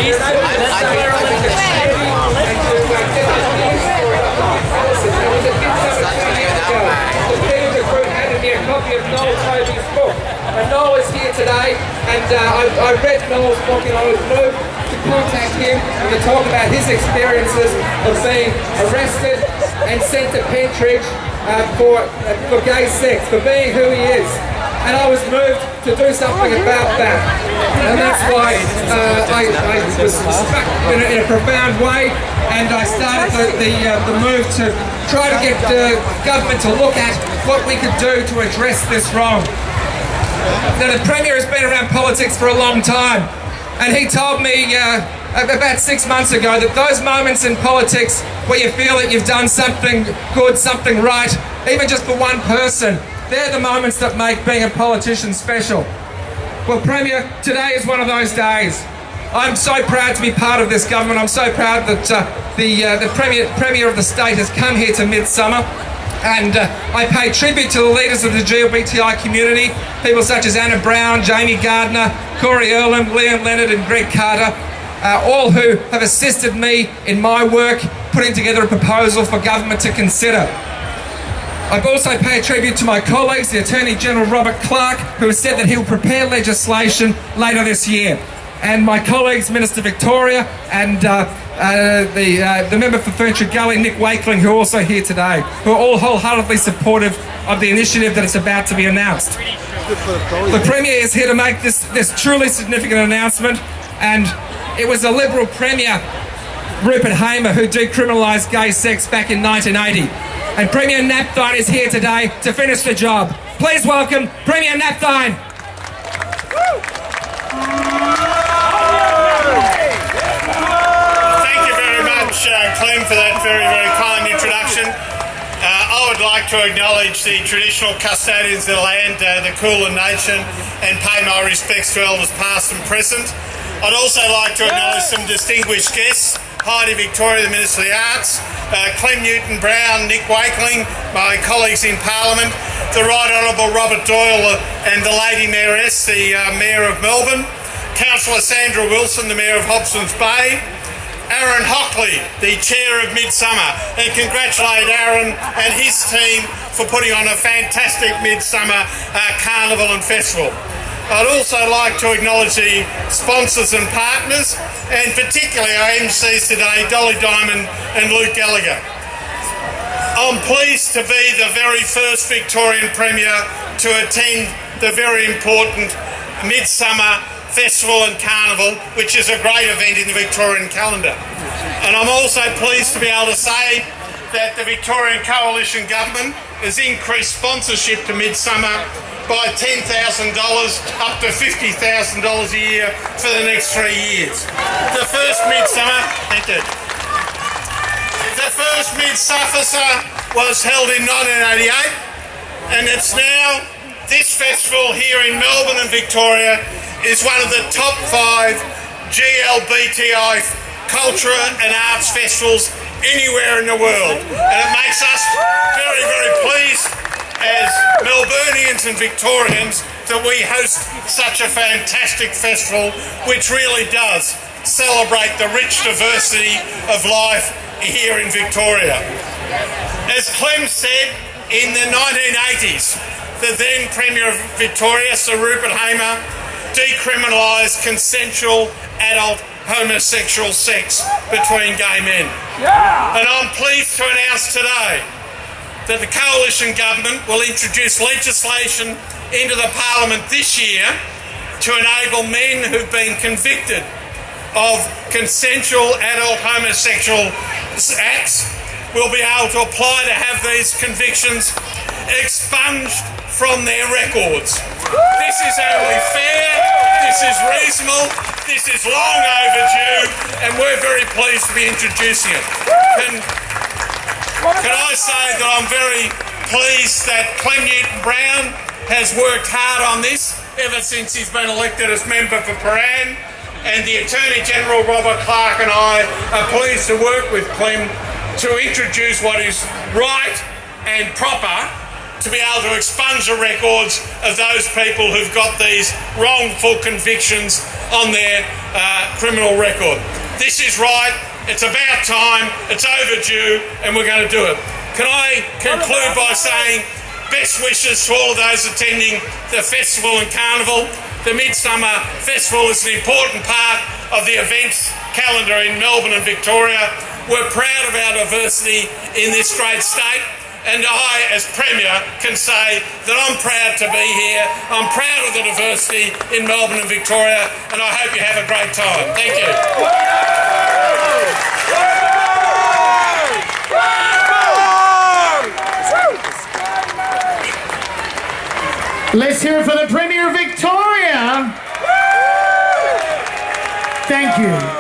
And Noel is here today, and I read Noel's book, and I was moved to contact him to talk about his experiences of being arrested and sent to Pentridge for gay sex, for being who he is. And I was moved to do something about that. And that's why I was struck in a profound way, and I started the move to try to get the government to look at what we could do to address this wrong. Now, the Premier has been around politics for a long time, and he told me about 6 months ago that those moments in politics where you feel that you've done something good, something right, even just for one person, they're the moments that make being a politician special. Well, Premier, today is one of those days. I'm so proud to be part of this government. I'm so proud that the Premier of the state has come here to Midsumma. And I pay tribute to the leaders of the GLBTI community, people such as Anna Brown, Jamie Gardner, Corey Earlham, Leon Leonard and Greg Carter, all who have assisted me in my work putting together a proposal for government to consider. I've also paid tribute to my colleagues, the Attorney General Robert Clark, who has said that he will prepare legislation later this year. And my colleagues, Minister Victoria and the member for Ferntree Gully, Nick Wakeling, who are also here today, who are all wholeheartedly supportive of the initiative that is about to be announced. The Premier is here to make this truly significant announcement, and it was a Liberal Premier, Rupert Hamer, who decriminalised gay sex back in 1980. And Premier Napthine is here today to finish the job. Please welcome Premier Napthine. Clem, for that very, very kind introduction. I would like to acknowledge the traditional custodians of the land, the Kulin Nation, and pay my respects to elders past and present. I'd also like to acknowledge some distinguished guests: Heidi Victoria, the Minister of the Arts, Clem Newton-Brown, Nick Wakeling, my colleagues in Parliament, the Right Honourable Robert Doyle and the Lady Mayoress, the Mayor of Melbourne, Councillor Sandra Wilson, the Mayor of Hobson's Bay, Aaron Hockley, the Chair of Midsumma, and congratulate Aaron and his team for putting on a fantastic Midsumma Carnival and Festival. I'd also like to acknowledge the sponsors and partners, and particularly our MCs today, Dolly Diamond and Luke Gallagher. I'm pleased to be the very first Victorian Premier to attend the very important Midsumma Festival and Carnival, which is a great event in the Victorian calendar. And I'm also pleased to be able to say that the Victorian Coalition Government has increased sponsorship to Midsumma by $10,000 up to $50,000 a year for the next 3 years. The first Midsumma, thank you. The first Midsumma was held in 1988, and it's now, this festival here in Melbourne and Victoria is one of the top 5 GLBTI culture and arts festivals anywhere in the world. And it makes us very, very pleased as Melburnians and Victorians that we host such a fantastic festival, which really does celebrate the rich diversity of life here in Victoria. As Clem said, in the 1980s, the then Premier of Victoria, Sir Rupert Hamer, decriminalised consensual adult homosexual sex between gay men. Yeah. And I'm pleased to announce today that the Coalition Government will introduce legislation into the Parliament this year to enable men who've been convicted of consensual adult homosexual acts will be able to apply to have these convictions expunged from their records. This is only fair, this is reasonable, this is long overdue, and we're very pleased to be introducing it. Can I say that I'm very pleased that Clem Newton-Brown has worked hard on this ever since he's been elected as member for Paran, and the Attorney General Robert Clark and I are pleased to work with Clem to introduce what is right and proper to be able to expunge the records of those people who've got these wrongful convictions on their criminal record. This is right, it's about time, it's overdue, and we're going to do it. Can I conclude by saying best wishes to all of those attending the festival and carnival. The Midsumma Festival is an important part of the events calendar in Melbourne and Victoria. We're proud of our diversity in this great state, and I, as Premier, can say that I'm proud to be here. I'm proud of the diversity in Melbourne and Victoria, and I hope you have a great time. Thank you. Let's hear it for the Premier of Victoria. Thank you.